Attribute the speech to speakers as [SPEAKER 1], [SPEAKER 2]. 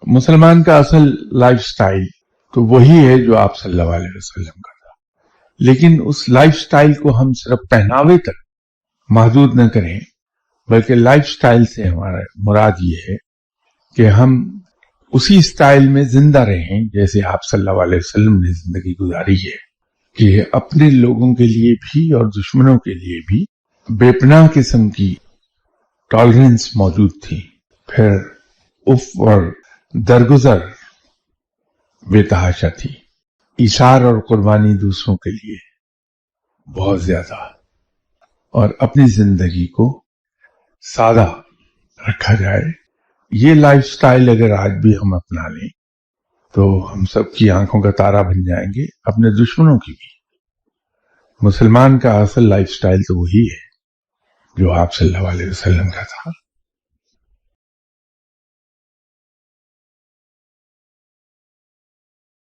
[SPEAKER 1] मुसलमान का असल लाइफ स्टाइल तो वही है जो आप सल्लल्लाहु अलैहि वसल्लम का था, लेकिन उस लाइफ स्टाइल को हम सिर्फ पहनावे तक महदूद न करें, बल्कि लाइफ स्टाइल से हमारा मुराद ये है कि हम उसी स्टाइल में जिंदा रहें जैसे आप सल्लल्लाहु अलैहि वसल्लम ने जिंदगी गुजारी है, कि अपने लोगों के लिए भी और दुश्मनों के लिए भी बेपनाह किस्म की टॉलरेंस मौजूद थी, फिर उफ और दरगुजर बेतहाशा थी, इशार और कुर्बानी दूसरों के लिए बहुत ज्यादा, और अपनी जिंदगी को सादा रखा जाए। ये लाइफ स्टाइल अगर आज भी हम अपना लें तो हम सबकी आंखों का तारा बन जाएंगे, अपने दुश्मनों की भी। मुसलमान का असल लाइफ स्टाइल तो वही है जो आप सल्लल्लाहु अलैहि वसल्लम का था।